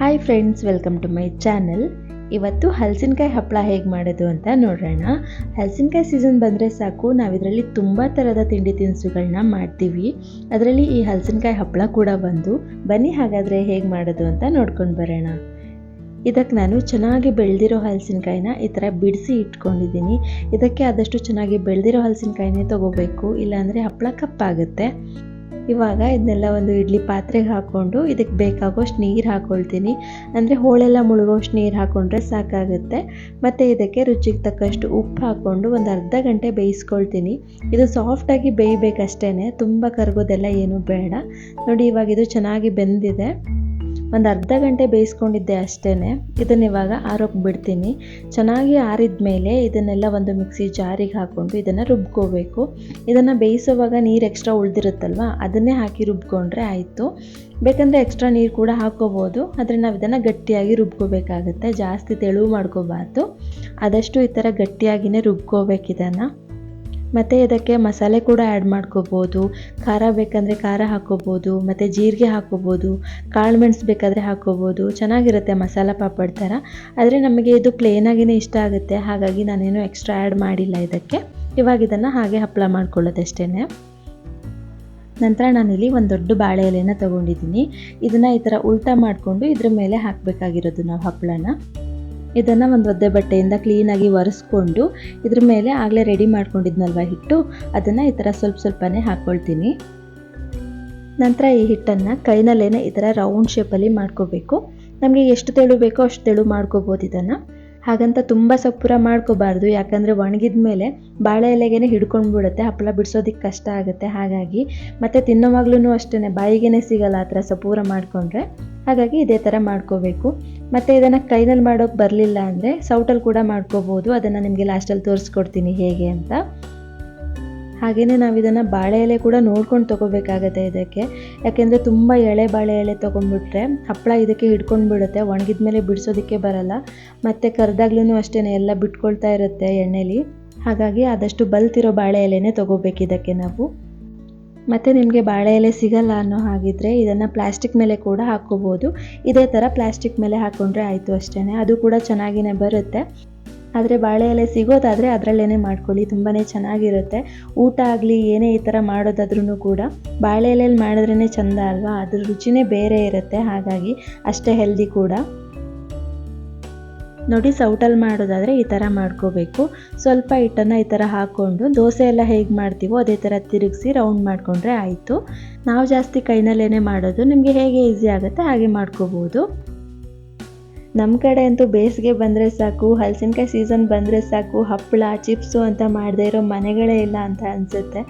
Hi friends, welcome to my channel. ಇವತ್ತು ಹಲಸಿನಕಾಯಿ ಹಪ್ಪಳ ಹೇಗೆ ಮಾಡೋದು ಅಂತ ನೋಡೋಣ. ಹಲಸಿನಕಾಯಿ ಸೀಸನ್ ಬಂದರೆ ಸಾಕು, ನಾವಿದರಲ್ಲಿ ತುಂಬ ಥರದ ತಿಂಡಿ ತಿನಿಸುಗಳನ್ನ ಮಾಡ್ತೀವಿ. ಅದರಲ್ಲಿ ಈ ಹಲಸಿನಕಾಯಿ ಹಪ್ಪಳ ಕೂಡ ಬನ್ನಿ ಹಾಗಾದರೆ ಹೇಗೆ ಮಾಡೋದು ಅಂತ ನೋಡ್ಕೊಂಡು ಬರೋಣ. ಇದಕ್ಕೆ ನಾನು ಚೆನ್ನಾಗಿ ಬೆಳೆದಿರೋ ಹಲಸಿನಕಾಯಿನ ಈ ಥರ ಬಿಡಿಸಿ ಇಟ್ಕೊಂಡಿದ್ದೀನಿ. ಇದಕ್ಕೆ ಆದಷ್ಟು ಚೆನ್ನಾಗಿ ಬೆಳೆದಿರೋ ಹಲಸಿನಕಾಯಿನೇ ತೊಗೋಬೇಕು, ಇಲ್ಲಾಂದರೆ ಹಪ್ಪಳ ಕಪ್ಪಾಗುತ್ತೆ. ಇವಾಗ ಇದನ್ನೆಲ್ಲ ಒಂದು ಇಡ್ಲಿ ಪಾತ್ರೆಗೆ ಹಾಕ್ಕೊಂಡು ಇದಕ್ಕೆ ಬೇಕಾಗೋಷ್ಟು ನೀರು ಹಾಕ್ಕೊಳ್ತೀನಿ. ಅಂದರೆ ಹೋಳೆಲ್ಲ ಮುಳುಗೋಷ್ಟು ನೀರು ಹಾಕ್ಕೊಂಡ್ರೆ ಸಾಕಾಗುತ್ತೆ. ಮತ್ತು ಇದಕ್ಕೆ ರುಚಿಗೆ ತಕ್ಕಷ್ಟು ಉಪ್ಪು ಹಾಕ್ಕೊಂಡು ಒಂದು ಅರ್ಧ ಗಂಟೆ ಬೇಯಿಸ್ಕೊಳ್ತೀನಿ. ಇದು ಸಾಫ್ಟಾಗಿ ಬೇಯಬೇಕಷ್ಟೇ, ತುಂಬ ಕರಗೋದೆಲ್ಲ ಏನೂ ಬೇಡ. ನೋಡಿ, ಇವಾಗ ಇದು ಚೆನ್ನಾಗಿ ಬೆಂದಿದೆ. ಒಂದು ಅರ್ಧ ಗಂಟೆ ಬೇಯಿಸ್ಕೊಂಡಿದ್ದೆ ಅಷ್ಟೇ. ಇದನ್ನು ಇವಾಗ ಆರೋಕ್ಕೆ ಬಿಡ್ತೀನಿ. ಚೆನ್ನಾಗಿ ಆರಿದ ಮೇಲೆ ಇದನ್ನೆಲ್ಲ ಒಂದು ಮಿಕ್ಸಿ ಜಾರಿಗೆ ಹಾಕ್ಕೊಂಡು ಇದನ್ನು ರುಬ್ಕೋಬೇಕು. ಇದನ್ನು ಬೇಯಿಸೋವಾಗ ನೀರು ಎಕ್ಸ್ಟ್ರಾ ಉಳಿದಿರುತ್ತಲ್ವ, ಅದನ್ನೇ ಹಾಕಿ ರುಬ್ಕೊಂಡ್ರೆ ಆಯಿತು. ಬೇಕಂದರೆ ಎಕ್ಸ್ಟ್ರಾ ನೀರು ಕೂಡ ಹಾಕ್ಕೋಬೋದು, ಆದರೆ ನಾವು ಇದನ್ನು ಗಟ್ಟಿಯಾಗಿ ರುಬ್ಕೋಬೇಕಾಗುತ್ತೆ. ಜಾಸ್ತಿ ತೆಳು ಮಾಡ್ಕೋಬಾರ್ದು, ಆದಷ್ಟು ಈ ಥರ ಗಟ್ಟಿಯಾಗಿಯೇ ರುಬ್ಕೋಬೇಕು ಇದನ್ನು. ಮತ್ತು ಇದಕ್ಕೆ ಮಸಾಲೆ ಕೂಡ ಆ್ಯಡ್ ಮಾಡ್ಕೋಬೋದು. ಖಾರ ಬೇಕಂದರೆ ಖಾರ ಹಾಕ್ಕೋಬೋದು, ಮತ್ತು ಜೀರಿಗೆ ಹಾಕ್ಕೋಬೋದು, ಕಾಳು ಮೆಣಸು ಬೇಕಾದರೆ ಹಾಕ್ಕೋಬೋದು. ಚೆನ್ನಾಗಿರುತ್ತೆ ಮಸಾಲ ಪಾಪಡ್ ಥರ. ಆದರೆ ನಮಗೆ ಇದು ಪ್ಲೇನಾಗಿಯೇ ಇಷ್ಟ ಆಗುತ್ತೆ, ಹಾಗಾಗಿ ನಾನೇನು ಎಕ್ಸ್ಟ್ರಾ ಆ್ಯಡ್ ಮಾಡಿಲ್ಲ ಇದಕ್ಕೆ. ಇವಾಗ ಇದನ್ನು ಹಾಗೆ ಹಪ್ಪಳ ಮಾಡ್ಕೊಳ್ಳೋದಷ್ಟೇ. ನಂತರ ನಾನಿಲ್ಲಿ ಒಂದು ದೊಡ್ಡ ಬಾಳೆ ಎಲೆನ ತೊಗೊಂಡಿದ್ದೀನಿ. ಇದನ್ನು ಈ ಥರ ಉಲ್ಟಾ ಮಾಡಿಕೊಂಡು ಇದ್ರ ಮೇಲೆ ಹಾಕಬೇಕಾಗಿರೋದು ನಾವು ಹಪ್ಪಳನ. ಇದನ್ನು ಒಂದು ಒದ್ದೆ ಬಟ್ಟೆಯಿಂದ ಕ್ಲೀನಾಗಿ ಒರೆಸ್ಕೊಂಡು ಇದ್ರ ಮೇಲೆ ಆಗಲೇ ರೆಡಿ ಮಾಡ್ಕೊಂಡಿದ್ನಲ್ವ ಹಿಟ್ಟು, ಅದನ್ನು ಈ ಥರ ಸ್ವಲ್ಪನೇ ಹಾಕ್ಕೊಳ್ತೀನಿ. ನಂತರ ಈ ಹಿಟ್ಟನ್ನು ಕೈನಲ್ಲೇನೆ ಈ ಥರ ರೌಂಡ್ ಶೇಪಲ್ಲಿ ಮಾಡ್ಕೋಬೇಕು. ನಮಗೆ ಎಷ್ಟು ತೆಳು ಬೇಕೋ ಅಷ್ಟು ತೆಳು ಮಾಡ್ಕೋಬೋದು ಇದನ್ನು. ಹಾಗಂತ ತುಂಬ ಸಪೂರ ಮಾಡ್ಕೋಬಾರ್ದು, ಯಾಕಂದರೆ ಒಣಗಿದ ಮೇಲೆ ಬಾಳೆ ಎಲೆಗೇ ಹಿಡ್ಕೊಂಡ್ಬಿಡುತ್ತೆ, ಹಪ್ಪಳ ಬಿಡಿಸೋದಕ್ಕೆ ಕಷ್ಟ ಆಗುತ್ತೆ. ಹಾಗಾಗಿ ಮತ್ತು ತಿನ್ನೋವಾಗ್ಲೂ ಅಷ್ಟೇ ಬಾಯಿಗೆ ಸಿಗಲ್ಲ ಆ ಥರ ಸಪೂರ ಮಾಡಿಕೊಂಡ್ರೆ. ಹಾಗಾಗಿ ಇದೇ ಥರ ಮಾಡ್ಕೋಬೇಕು. ಮತ್ತು ಇದನ್ನು ಕೈನಲ್ಲಿ ಮಾಡೋಕ್ಕೆ ಬರಲಿಲ್ಲ ಅಂದರೆ ಸೌಟಲ್ಲಿ ಕೂಡ ಮಾಡ್ಕೋಬೋದು. ಅದನ್ನು ನಿಮಗೆ ಲಾಸ್ಟಲ್ಲಿ ತೋರಿಸ್ಕೊಡ್ತೀನಿ ಹೇಗೆ ಅಂತ. ಹಾಗೆಯೇ ನಾವು ಇದನ್ನು ಬಾಳೆ ಎಲೆ ಕೂಡ ನೋಡ್ಕೊಂಡು ತೊಗೋಬೇಕಾಗತ್ತೆ ಇದಕ್ಕೆ. ಯಾಕೆಂದರೆ ತುಂಬ ಎಳೆ ಬಾಳೆ ಎಲೆ ತೊಗೊಂಡ್ಬಿಟ್ರೆ ಹಪ್ಪಳ ಇದಕ್ಕೆ ಹಿಡ್ಕೊಂಡು ಬಿಡುತ್ತೆ, ಒಣಗಿದ ಮೇಲೆ ಬಿಡಿಸೋದಕ್ಕೆ ಬರಲ್ಲ. ಮತ್ತು ಕರೆದಾಗ್ಲೂ ಅಷ್ಟೇ ಎಲ್ಲ ಬಿಟ್ಕೊಳ್ತಾ ಇರುತ್ತೆ ಎಣ್ಣೆಲಿ. ಹಾಗಾಗಿ ಆದಷ್ಟು ಬಲ್ತಿರೋ ಬಾಳೆ ಎಲೆನೇ ತೊಗೋಬೇಕು ಇದಕ್ಕೆ ನಾವು. ಮತ್ತು ನಿಮಗೆ ಬಾಳೆ ಎಲೆ ಸಿಗಲ್ಲ ಅನ್ನೋ ಹಾಗಿದ್ರೆ ಇದನ್ನು ಪ್ಲಾಸ್ಟಿಕ್ ಮೇಲೆ ಕೂಡ ಹಾಕ್ಕೋಬೋದು. ಇದೇ ಥರ ಪ್ಲಾಸ್ಟಿಕ್ ಮೇಲೆ ಹಾಕ್ಕೊಂಡ್ರೆ ಆಯಿತು ಅಷ್ಟೇ, ಅದು ಕೂಡ ಚೆನ್ನಾಗಿಯೇ ಬರುತ್ತೆ. ಆದರೆ ಬಾಳೆ ಎಲೆ ಸಿಗೋದಾದರೆ ಅದರಲ್ಲೇ ಮಾಡ್ಕೊಳ್ಳಿ, ತುಂಬಾ ಚೆನ್ನಾಗಿರುತ್ತೆ. ಊಟ ಆಗಲಿ ಏನೇ ಈ ಥರ ಮಾಡೋದಾದ್ರೂ ಕೂಡ ಬಾಳೆ ಎಲೆಯಲ್ಲಿ ಮಾಡಿದ್ರೇ ಚೆಂದ ಅಲ್ವಾ, ಅದ್ರ ರುಚಿನೇ ಬೇರೆ ಇರುತ್ತೆ. ಹಾಗಾಗಿ ಅಷ್ಟೇ ಹೆಲ್ದಿ ಕೂಡ. ನೋಡಿ, ಸೌಟಲ್ಲಿ ಮಾಡೋದಾದರೆ ಈ ಥರ ಮಾಡ್ಕೋಬೇಕು. ಸ್ವಲ್ಪ ಹಿಟ್ಟನ್ನು ಈ ಥರ ಹಾಕ್ಕೊಂಡು ದೋಸೆ ಎಲ್ಲ ಹೇಗೆ ಮಾಡ್ತೀವೋ ಅದೇ ಥರ ತಿರುಗಿಸಿ ರೌಂಡ್ ಮಾಡಿಕೊಂಡ್ರೆ ಆಯಿತು. ನಾವು ಜಾಸ್ತಿ ಕೈನಲ್ಲೇ ಮಾಡೋದು, ನಿಮಗೆ ಹೇಗೆ ಈಸಿ ಆಗುತ್ತೆ ಹಾಗೆ ಮಾಡ್ಕೋಬೋದು. ನಮ್ಮ ಕಡೆ ಅಂತೂ ಬೇಸಿಗೆ ಬಂದರೆ ಸಾಕು, ಹಲಸಿನಕಾಯಿ ಸೀಸನ್ ಬಂದರೆ ಸಾಕು, ಹಪ್ಪಳ ಚಿಪ್ಸು ಅಂತ ಮಾಡದೇ ಇರೋ ಮನೆಗಳೇ ಇಲ್ಲ ಅಂತ ಅನಿಸುತ್ತೆ.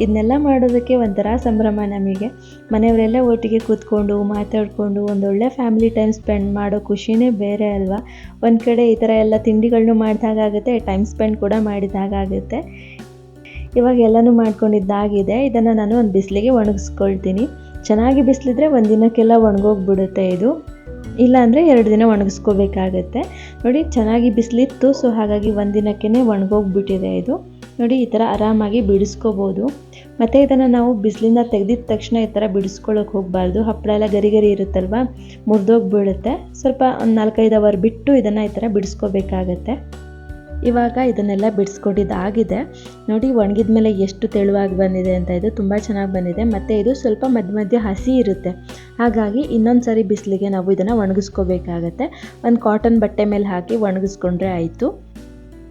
ಇದನ್ನೆಲ್ಲ ಮಾಡೋದಕ್ಕೆ ಒಂಥರ ಸಂಭ್ರಮ ನಮಗೆ. ಮನೆಯವರೆಲ್ಲ ಒಟ್ಟಿಗೆ ಕೂತ್ಕೊಂಡು ಮಾತಾಡಿಕೊಂಡು ಒಂದೊಳ್ಳೆ ಫ್ಯಾಮಿಲಿ ಟೈಮ್ ಸ್ಪೆಂಡ್ ಮಾಡೋ ಖುಷಿನೇ ಬೇರೆ ಅಲ್ವಾ. ಒಂದು ಕಡೆ ಈ ಥರ ಎಲ್ಲ ತಿಂಡಿಗಳನ್ನೂ ಮಾಡಿದಾಗುತ್ತೆ, ಟೈಮ್ ಸ್ಪೆಂಡ್ ಕೂಡ ಮಾಡಿದಾಗುತ್ತೆ. ಇವಾಗ ಎಲ್ಲನೂ ಮಾಡ್ಕೊಂಡಿದ್ದಾಗಿದೆ. ಇದನ್ನು ನಾನು ಒಂದು ಬಿಸಿಲಿಗೆ ಒಣಗಿಸ್ಕೊಳ್ತೀನಿ. ಚೆನ್ನಾಗಿ ಬಿಸಿಲಿದ್ರೆ ಒಂದು ದಿನಕ್ಕೆಲ್ಲ ಒಣಗೋಗ್ಬಿಡುತ್ತೆ ಇದು, ಇಲ್ಲಾಂದರೆ 2 ದಿನ ಒಣಗಿಸ್ಕೋಬೇಕಾಗತ್ತೆ. ನೋಡಿ, ಚೆನ್ನಾಗಿ ಬಿಸಿಲಿತ್ತು, ಸೊ ಹಾಗಾಗಿ ಒಂದು ದಿನಕ್ಕೇ ಒಣಗೋಗ್ಬಿಟ್ಟಿದೆ ಇದು. ನೋಡಿ, ಈ ಥರ ಆರಾಮಾಗಿ ಬಿಡಿಸ್ಕೋಬೋದು. ಮತ್ತು ಇದನ್ನು ನಾವು ಬಿಸಿಲಿಂದ ತೆಗೆದಿದ ತಕ್ಷಣ ಈ ಥರ ಬಿಡಿಸ್ಕೊಳ್ಳೋಕೆ ಹೋಗಬಾರ್ದು. ಹಪ್ಪಳ ಎಲ್ಲ ಗರಿ ಇರುತ್ತಲ್ವ, ಮುರಿದೋಗ್ಬಿಡುತ್ತೆ. ಸ್ವಲ್ಪ ಒಂದು 4-5 ಅವರ್ ಬಿಟ್ಟು ಇದನ್ನು ಈ ಥರ ಬಿಡಿಸ್ಕೋಬೇಕಾಗತ್ತೆ. ಇವಾಗ ಇದನ್ನೆಲ್ಲ ಬಿಡಿಸ್ಕೊಂಡಿದ್ದಾಗಿದೆ. ನೋಡಿ, ಒಣಗಿದ ಮೇಲೆ ಎಷ್ಟು ತೆಳುವಾಗಿ ಬಂದಿದೆ ಅಂತ. ಇದು ತುಂಬ ಚೆನ್ನಾಗಿ ಬಂದಿದೆ. ಮತ್ತು ಇದು ಸ್ವಲ್ಪ ಮಧ್ಯ ಹಸಿ ಇರುತ್ತೆ, ಹಾಗಾಗಿ ಇನ್ನೊಂದು ಸರಿ ಬಿಸಿಲಿಗೆ ನಾವು ಇದನ್ನು ಒಣಗಿಸ್ಕೋಬೇಕಾಗತ್ತೆ. ಒಂದು ಕಾಟನ್ ಬಟ್ಟೆ ಮೇಲೆ ಹಾಕಿ ಒಣಗಿಸ್ಕೊಂಡ್ರೆ ಆಯಿತು.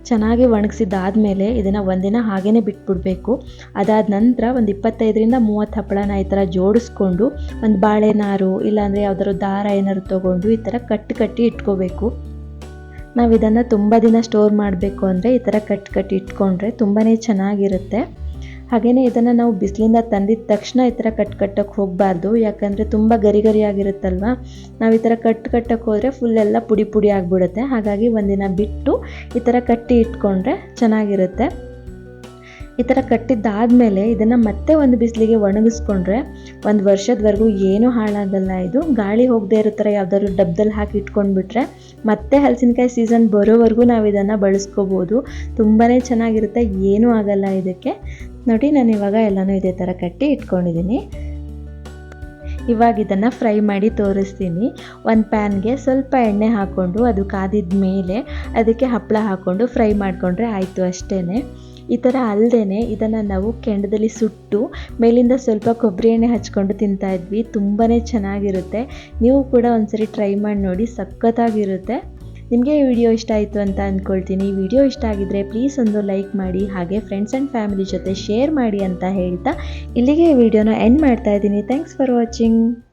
ಚೆನ್ನಾಗಿ ಒಣಗಿಸಿದ್ದಾದಮೇಲೆ ಇದನ್ನು ಒಂದಿನ ಹಾಗೇ ಬಿಟ್ಬಿಡಬೇಕು. ಅದಾದ ನಂತರ ಒಂದು 25-30 ಹಪ್ಪಳನ ಈ ಥರ ಜೋಡಿಸ್ಕೊಂಡು ಒಂದು ಬಾಳೆನಾರು ಇಲ್ಲಾಂದರೆ ಯಾವ್ದಾದ್ರು ದಾರ ಏನಾದ್ರು ತೊಗೊಂಡು ಈ ಥರ ಕಟ್ಟಿ ಇಟ್ಕೋಬೇಕು. ನಾವು ಇದನ್ನು ತುಂಬ ದಿನ ಸ್ಟೋರ್ ಮಾಡಬೇಕು ಅಂದರೆ ಈ ಥರ ಕಟ್ಟಿ ಇಟ್ಕೊಂಡ್ರೆ ತುಂಬಾ ಚೆನ್ನಾಗಿರುತ್ತೆ. ಹಾಗೆಯೇ ಇದನ್ನು ನಾವು ಬಿಸಿಲಿಂದ ತಂದಿದ ತಕ್ಷಣ ಈ ಥರ ಕಟ್ಟಕ್ಕೆ ಹೋಗಬಾರ್ದು, ಯಾಕಂದರೆ ತುಂಬ ಗರಿಯಾಗಿರುತ್ತಲ್ವ. ನಾವು ಈ ಥರ ಕಟ್ಟಕ್ಕೆ ಹೋದರೆ ಫುಲ್ಲೆಲ್ಲ ಪುಡಿ ಆಗಿಬಿಡುತ್ತೆ. ಹಾಗಾಗಿ ಒಂದಿನ ಬಿಟ್ಟು ಈ ಥರ ಕಟ್ಟಿ ಇಟ್ಕೊಂಡ್ರೆ ಚೆನ್ನಾಗಿರುತ್ತೆ. ಈ ಥರ ಕಟ್ಟಿದ್ದಾದಮೇಲೆ ಇದನ್ನು ಮತ್ತೆ ಒಂದು ಬಿಸಿಲಿಗೆ ಒಣಗಿಸ್ಕೊಂಡ್ರೆ 1 ವರ್ಷದವರೆಗೂ ಏನೂ ಹಾಳಾಗಲ್ಲ. ಇದು ಗಾಳಿ ಹೋಗದೆ ಇರೋ ಥರ ಯಾವ್ದಾದ್ರು ಡಬ್ಬದಲ್ಲಿ ಹಾಕಿ ಇಟ್ಕೊಂಡ್ಬಿಟ್ರೆ ಮತ್ತೆ ಹಲಸಿನಕಾಯಿ ಸೀಸನ್ ಬರೋವರೆಗೂ ನಾವು ಇದನ್ನು ಬಳಸ್ಕೋಬೋದು. ತುಂಬಾ ಚೆನ್ನಾಗಿರುತ್ತೆ, ಏನೂ ಆಗಲ್ಲ ಇದಕ್ಕೆ. ನೋಡಿ, ನಾನು ಇವಾಗ ಎಲ್ಲನೂ ಇದೇ ಥರ ಕಟ್ಟಿ ಇಟ್ಕೊಂಡಿದ್ದೀನಿ. ಇವಾಗ ಇದನ್ನು ಫ್ರೈ ಮಾಡಿ ತೋರಿಸ್ತೀನಿ. ಒಂದು ಪ್ಯಾನ್ಗೆ ಸ್ವಲ್ಪ ಎಣ್ಣೆ ಹಾಕ್ಕೊಂಡು ಅದು ಕಾದಿದ ಮೇಲೆ ಅದಕ್ಕೆ ಹಪ್ಪಳ ಹಾಕ್ಕೊಂಡು ಫ್ರೈ ಮಾಡಿಕೊಂಡ್ರೆ ಆಯಿತು ಅಷ್ಟೇ. ಈ ಥರ ಅಲ್ಲದೇ ಇದನ್ನು ನಾವು ಕೆಂಡದಲ್ಲಿ ಸುಟ್ಟು ಮೇಲಿಂದ ಸ್ವಲ್ಪ ಕೊಬ್ಬರಿ ಎಣ್ಣೆ ಹಚ್ಕೊಂಡು ತಿಂತಾಯಿದ್ವಿ. ತುಂಬಾ ಚೆನ್ನಾಗಿರುತ್ತೆ. ನೀವು ಕೂಡ ಒಂದ್ಸರಿ ಟ್ರೈ ಮಾಡಿ ನೋಡಿ, ಸಖತ್ತಾಗಿರುತ್ತೆ. ನಿಮಗೆ ಈ ವಿಡಿಯೋ ಇಷ್ಟ ಆಯಿತು ಅಂತ ಅಂದ್ಕೊಳ್ತೀನಿ. ಈ ವಿಡಿಯೋ ಇಷ್ಟ ಆಗಿದ್ದರೆ ಪ್ಲೀಸ್ ಒಂದು ಲೈಕ್ ಮಾಡಿ, ಹಾಗೆ ಫ್ರೆಂಡ್ಸ್ ಆ್ಯಂಡ್ ಫ್ಯಾಮಿಲಿ ಜೊತೆ ಶೇರ್ ಮಾಡಿ ಅಂತ ಹೇಳ್ತಾ ಇಲ್ಲಿಗೆ ಈ ವಿಡಿಯೋನ ಎಂಡ್ ಮಾಡ್ತಾ ಇದ್ದೀನಿ. Thanks for watching.